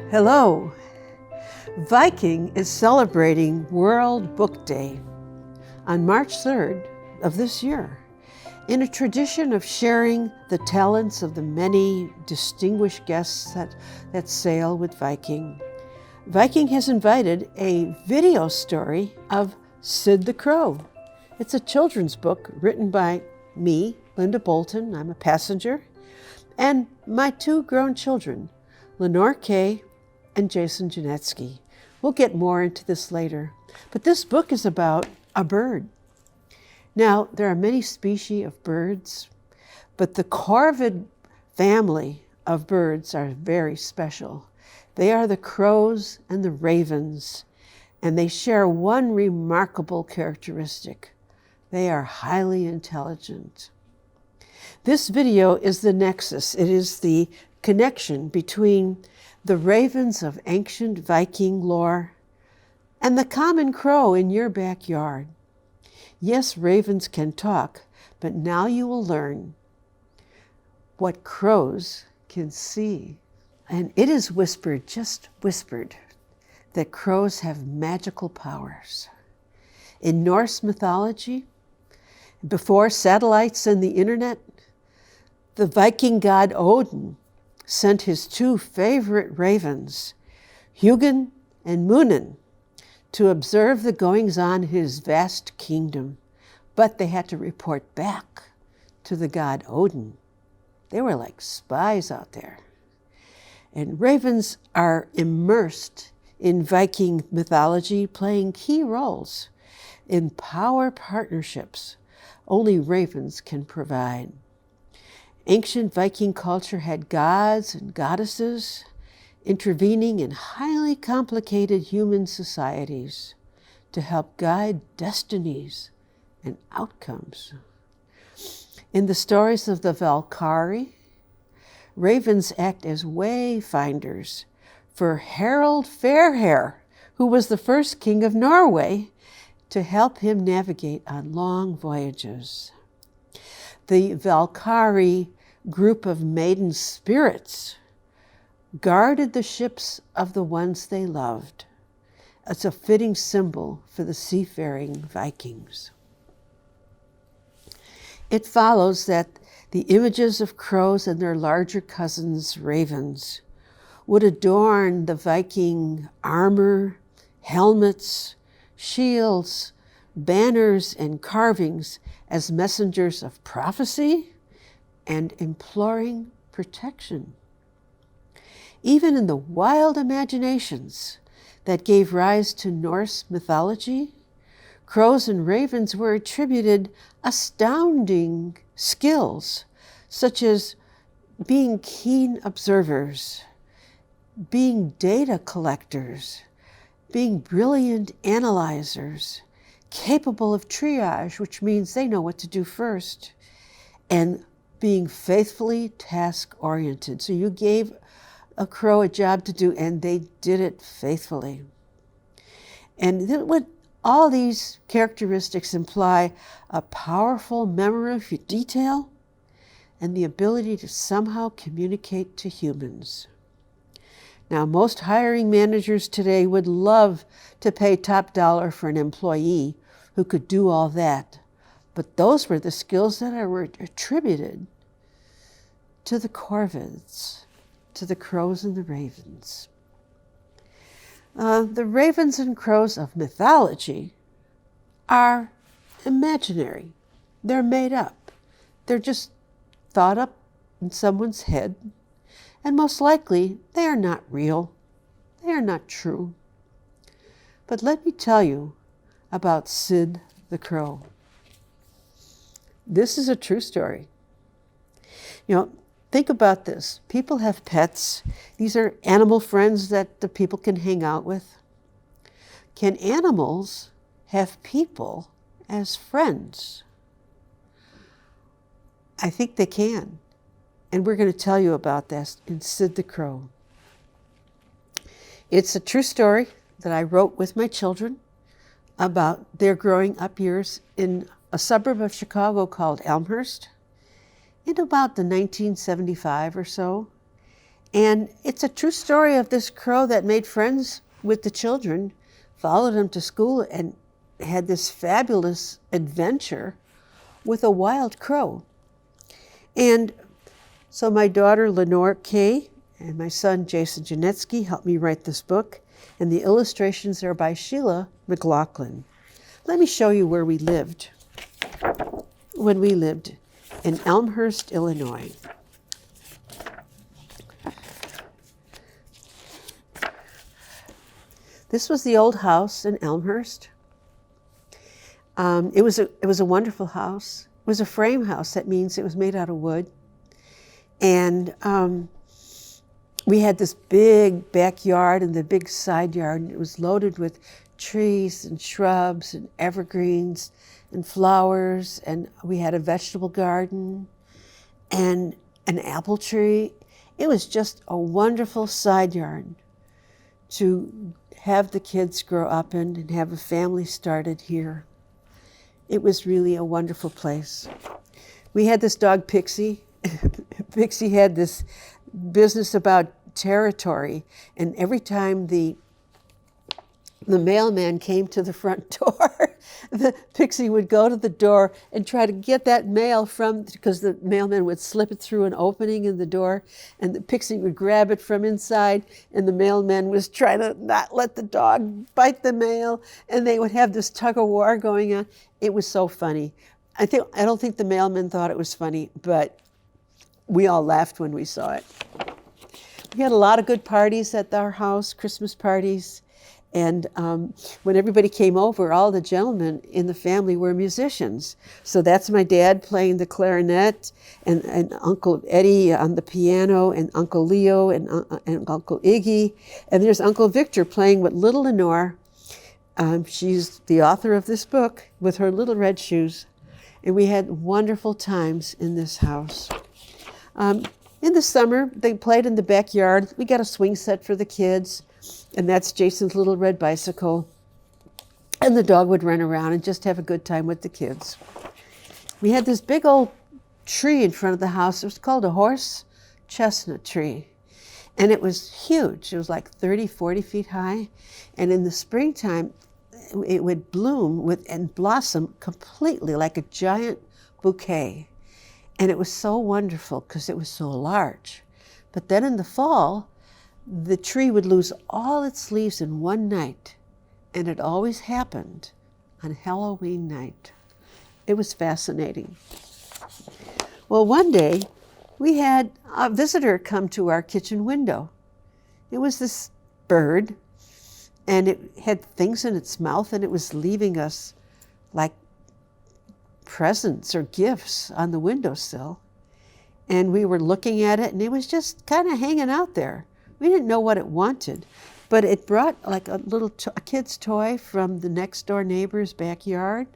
Hello. Viking is celebrating World Book Day on March 3rd of this year. In a tradition of sharing the talents of the many distinguished guests that sail with Viking, Viking has invited a video story of Sid the Crow. It's a children's book written by me, Linda Bolton, I'm a passenger, and my two grown children, Lenore Kay and Jason Janetsky. We'll get more into this later, but this book is about a bird. Now, there are many species of birds, but the corvid family of birds are very special. They are the crows and the ravens, and they share one remarkable characteristic. They are highly intelligent. This video is the nexus. It is the connection between the ravens of ancient Viking lore and the common crow in your backyard. Yes, ravens can talk, but now you will learn what crows can see. And it is whispered, just whispered, that crows have magical powers. In Norse mythology, before satellites and the internet, the Viking god Odin sent his two favorite ravens, Hugin and Munin, to observe the goings-on in his vast kingdom. But they had to report back to the god Odin. They were like spies out there. And ravens are immersed in Viking mythology, playing key roles in power partnerships only ravens can provide. Ancient Viking culture had gods and goddesses intervening in highly complicated human societies to help guide destinies and outcomes. In the stories of the Valkyrie, ravens act as wayfinders for Harald Fairhair, who was the first king of Norway, to help him navigate on long voyages. The Valkyrie group of maiden spirits guarded the ships of the ones they loved. It's a fitting symbol for the seafaring Vikings. It follows that the images of crows and their larger cousins, ravens, would adorn the Viking armor, helmets, shields, banners, and carvings as messengers of prophecy and imploring protection. Even in the wild imaginations that gave rise to Norse mythology, crows and ravens were attributed astounding skills, such as being keen observers, being data collectors, being brilliant analyzers, capable of triage, which means they know what to do first, and being faithfully task-oriented. So you gave a crow a job to do, and they did it faithfully. And what all these characteristics imply a powerful memory for detail and the ability to somehow communicate to humans. Now, most hiring managers today would love to pay top dollar for an employee who could do all that, but those were the skills that were attributed to the corvids, to the crows and the ravens. The ravens and crows of mythology are imaginary. They're made up. They're just thought up in someone's head, and most likely they are not real. They are not true. But let me tell you about Sid the Crow. This is a true story. You know, think about this. People have pets. These are animal friends that the people can hang out with. Can animals have people as friends? I think they can. And we're going to tell you about this in Sid the Crow. It's a true story that I wrote with my children about their growing up years in a suburb of Chicago called Elmhurst in about the 1975 or so. And it's a true story of this crow that made friends with the children, followed them to school, and had this fabulous adventure with a wild crow. And so my daughter Lenore Kay and my son Jason Janetsky helped me write this book, and the illustrations are by Sheila McLaughlin. Let me show you where we lived when we lived in Elmhurst, Illinois. This was the old house in Elmhurst. It was a wonderful house. It was a frame house. That means it was made out of wood. And we had this big backyard and the big side yard, and it was loaded with trees and shrubs and evergreens and flowers, and we had a vegetable garden and an apple tree. It was just a wonderful side yard to have the kids grow up in and have a family started here. It was really a wonderful place. We had this dog, Pixie. Pixie had this business about territory, and every time the mailman came to the front door, the Pixie would go to the door and try to get that mail because the mailman would slip it through an opening in the door, and the Pixie would grab it from inside, and the mailman was trying to not let the dog bite the mail, and they would have this tug of war going on. It was so funny. I don't think the mailman thought it was funny, but we all laughed when we saw it. We had a lot of good parties at our house, Christmas parties. And when everybody came over, all the gentlemen in the family were musicians. So that's my dad playing the clarinet, and Uncle Eddie on the piano, and Uncle Leo and Uncle Iggy. And there's Uncle Victor playing with little Lenore. She's the author of this book with her little red shoes. And we had wonderful times in this house. In the summer, they played in the backyard. We got a swing set for the kids, and that's Jason's little red bicycle. And the dog would run around and just have a good time with the kids. We had this big old tree in front of the house. It was called a horse chestnut tree. And it was huge. It was like 30, 40 feet high. And in the springtime, it would bloom and blossom completely like a giant bouquet. And it was so wonderful because it was so large. But then in the fall, the tree would lose all its leaves in one night. And it always happened on Halloween night. It was fascinating. Well, one day, we had a visitor come to our kitchen window. It was this bird, and it had things in its mouth, and it was leaving us like presents or gifts on the windowsill. And we were looking at it, and it was just kind of hanging out there. We didn't know what it wanted, but it brought like a little a kid's toy from the next door neighbor's backyard.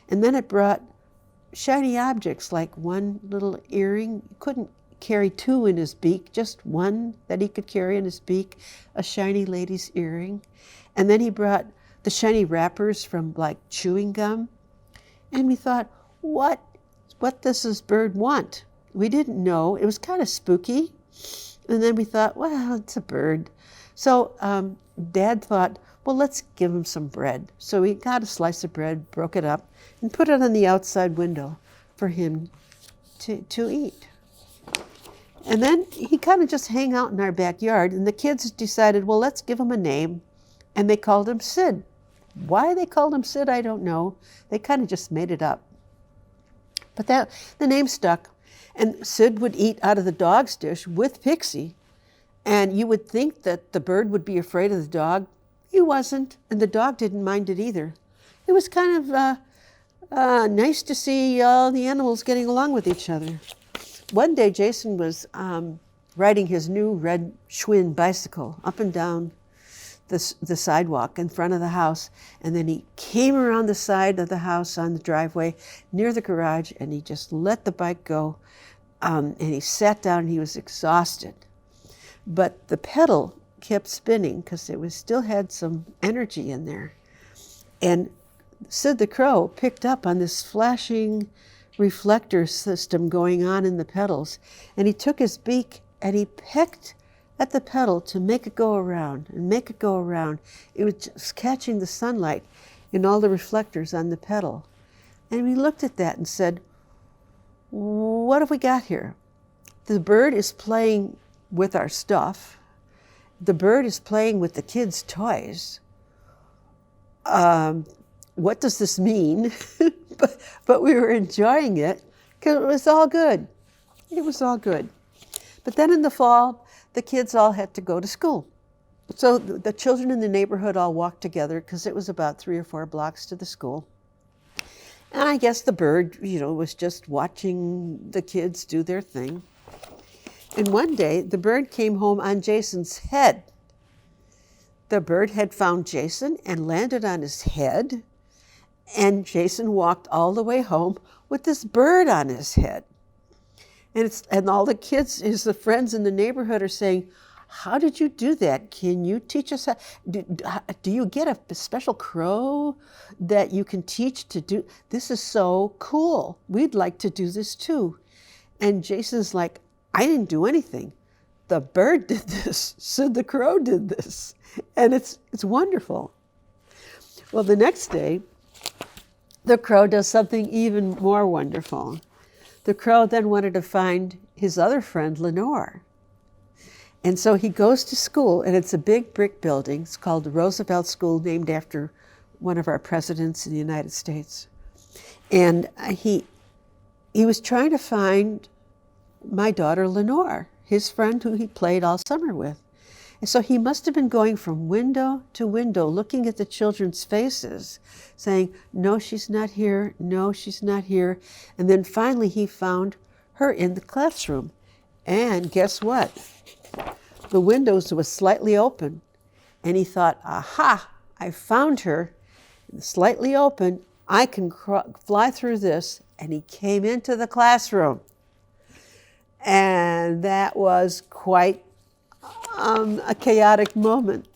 And then it brought shiny objects like one little earring. He couldn't carry two in his beak, just one that he could carry in his beak, a shiny lady's earring. And then he brought the shiny wrappers from like chewing gum. And we thought, what does this bird want? We didn't know. It was kind of spooky. And then we thought, well, it's a bird. So Dad thought, well, let's give him some bread. So we got a slice of bread, broke it up, and put it on the outside window for him to eat. And then he kind of just hang out in our backyard, and the kids decided, well, let's give him a name. And they called him Sid. Why they called him Sid, I don't know. They kind of just made it up. But the name stuck. And Sid would eat out of the dog's dish with Pixie. And you would think that the bird would be afraid of the dog. He wasn't, and the dog didn't mind it either. It was kind of nice to see all the animals getting along with each other. One day, Jason was riding his new red Schwinn bicycle up and down the sidewalk in front of the house, and then he came around the side of the house on the driveway near the garage, and he just let the bike go, and he sat down, and he was exhausted. But the pedal kept spinning because it still had some energy in there. And Sid the Crow picked up on this flashing reflector system going on in the petals, and he took his beak and he pecked at the petal to make it go around and make it go around. It was just catching the sunlight in all the reflectors on the petal. And we looked at that and said, what have we got here? The bird is playing with our stuff. The bird is playing with the kids' toys. What does this mean? but we were enjoying it because it was all good. It was all good. But then in the fall, the kids all had to go to school. So the children in the neighborhood all walked together because it was about 3 or 4 blocks to the school. And I guess the bird, was just watching the kids do their thing. And one day, the bird came home on Jason's head. The bird had found Jason and landed on his head. And Jason walked all the way home with this bird on his head. And all the kids, the friends in the neighborhood are saying, how did you do that? Can you teach us how? Do you get a special crow that you can teach to do? This is so cool. We'd like to do this too. And Jason's like, I didn't do anything. The bird did this. Sid the Crow did this. And it's wonderful. Well, the next day, the crow does something even more wonderful. The crow then wanted to find his other friend, Lenore. And so he goes to school, and it's a big brick building. It's called the Roosevelt School, named after one of our presidents in the United States. And he was trying to find my daughter, Lenore, his friend who he played all summer with. And so he must have been going from window to window, looking at the children's faces, saying, no, she's not here. No, she's not here. And then finally he found her in the classroom. And guess what? The windows were slightly open. And he thought, aha, I found her. Slightly open. I can fly through this. And he came into the classroom. And that was quite a chaotic moment.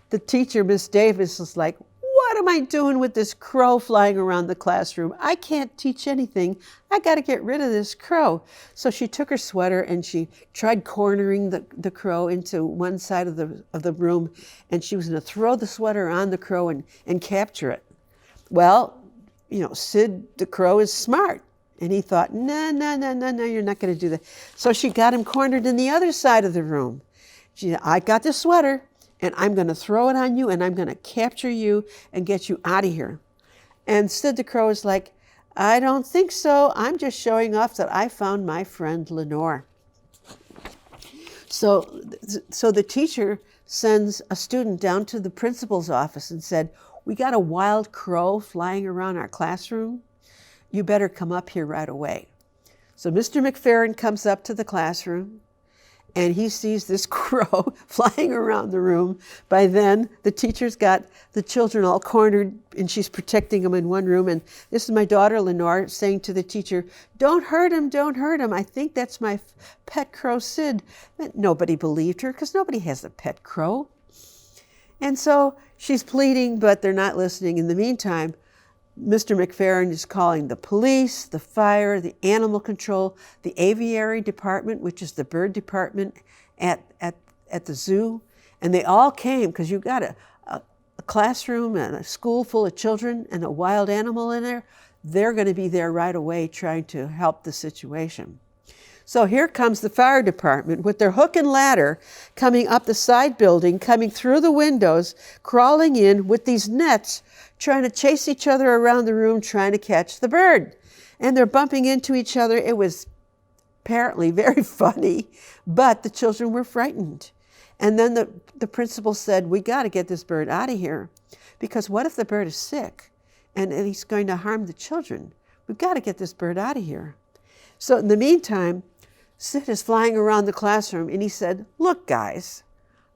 The teacher, Miss Davis, was like, what am I doing with this crow flying around the classroom? I can't teach anything. I got to get rid of this crow. So she took her sweater and she tried cornering the crow into one side of the room, and she was going to throw the sweater on the crow and capture it. Well, Sid the Crow is smart. And he thought, no, you're not going to do that. So she got him cornered in the other side of the room. She said, I got this sweater, and I'm going to throw it on you, and I'm going to capture you and get you out of here. And Sid the Crow is like, I don't think so. I'm just showing off that I found my friend Lenore. So the teacher sends a student down to the principal's office and said, we got a wild crow flying around our classroom. You better come up here right away. So Mr. McFerrin comes up to the classroom, and he sees this crow flying around the room. By then, the teacher's got the children all cornered, and she's protecting them in one room. And this is my daughter, Lenore, saying to the teacher, don't hurt him, don't hurt him. I think that's my pet crow, Sid. But nobody believed her, because nobody has a pet crow. And so she's pleading, but they're not listening. In the meantime, Mr. McFerrin is calling the police, the fire, the animal control, the aviary department, which is the bird department at the zoo. And they all came because you've got a classroom and a school full of children and a wild animal in there. They're going to be there right away trying to help the situation. So here comes the fire department with their hook and ladder coming up the side building, coming through the windows, crawling in with these nets, trying to chase each other around the room, trying to catch the bird. And they're bumping into each other. It was apparently very funny, but the children were frightened. And then the principal said, we got to get this bird out of here, because what if the bird is sick and he's going to harm the children? We've got to get this bird out of here. So in the meantime, Sid is flying around the classroom, and he said, look, guys,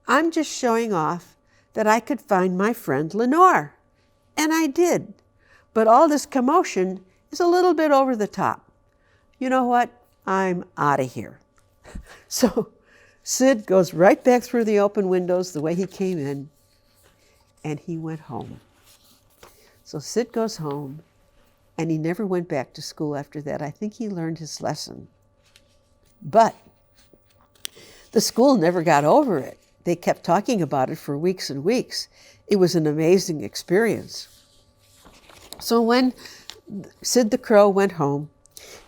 I'm just showing off that I could find my friend Lenore. And I did. But all this commotion is a little bit over the top. You know what? I'm out of here. So Sid goes right back through the open windows the way he came in, and he went home. So Sid goes home, and he never went back to school after that. I think he learned his lesson. But the school never got over it. They kept talking about it for weeks and weeks. It was an amazing experience. So when Sid the Crow went home,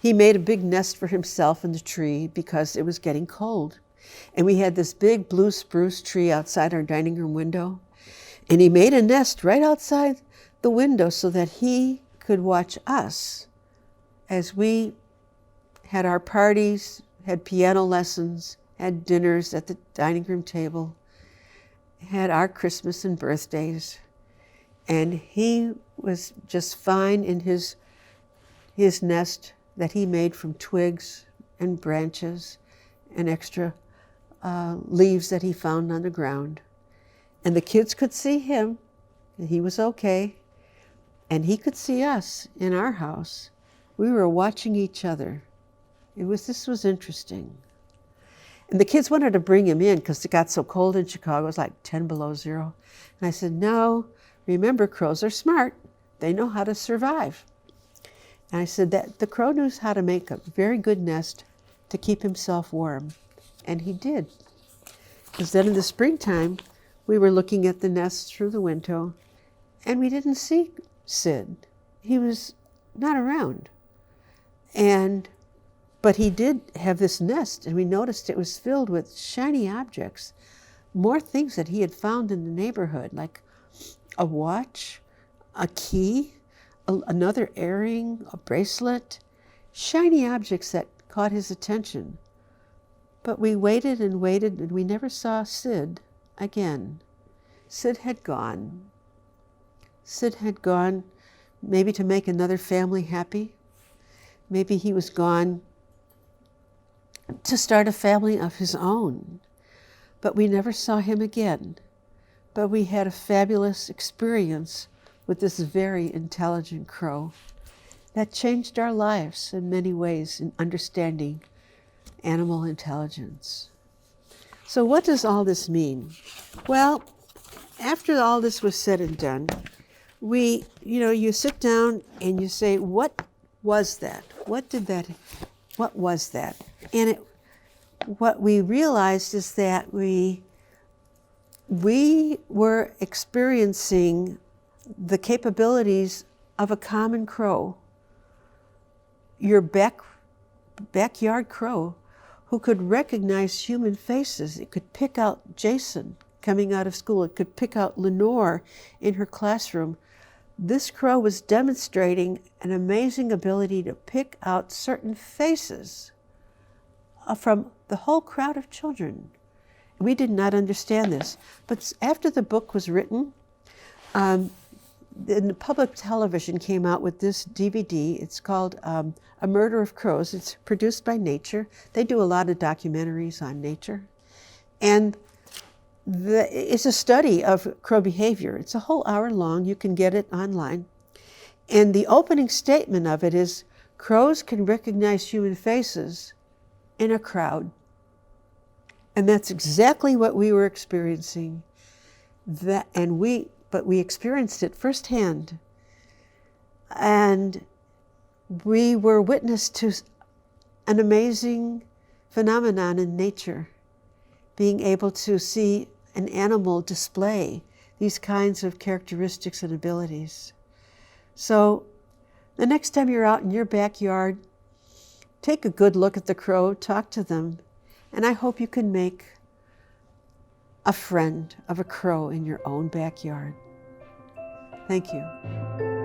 he made a big nest for himself in the tree because it was getting cold. And we had this big blue spruce tree outside our dining room window. And he made a nest right outside the window so that he could watch us as we had our parties, had piano lessons, had dinners at the dining room table, had our Christmas and birthdays. And he was just fine in his nest that he made from twigs and branches and extra leaves that he found on the ground. And the kids could see him, and he was okay. And he could see us in our house. We were watching each other. This was interesting. And the kids wanted to bring him in because it got so cold in Chicago. It was like 10 below zero. And I said, no, remember, crows are smart. They know how to survive. And I said that the crow knows how to make a very good nest to keep himself warm. And he did. Because then in the springtime, we were looking at the nest through the window, and we didn't see Sid. He was not around. But he did have this nest, and we noticed it was filled with shiny objects, more things that he had found in the neighborhood, like a watch, a key, another earring, a bracelet, shiny objects that caught his attention. But we waited, and we never saw Sid again. Sid had gone. Sid had gone maybe to make another family happy. Maybe he was gone to start a family of his own. But we never saw him again. But we had a fabulous experience with this very intelligent crow that changed our lives in many ways in understanding animal intelligence. So what does all this mean? Well, after all this was said and done, you sit down and you say, what was that? What was that? And what we realized is that we were experiencing the capabilities of a common crow, your backyard crow, who could recognize human faces. It could pick out Jason coming out of school. It could pick out Lenore in her classroom. This crow was demonstrating an amazing ability to pick out certain faces from the whole crowd of children. We did not understand this. But after the book was written, the public television came out with this DVD. It's called A Murder of Crows. It's produced by Nature. They do a lot of documentaries on nature. And it's a study of crow behavior. It's a whole hour long. You can get it online. And the opening statement of it is, crows can recognize human faces in a crowd. And that's exactly what we were experiencing. But we experienced it firsthand. And we were witness to an amazing phenomenon in nature, being able to see an animal display these kinds of characteristics and abilities. So the next time you're out in your backyard, take a good look at the crow, talk to them, and I hope you can make a friend of a crow in your own backyard. Thank you.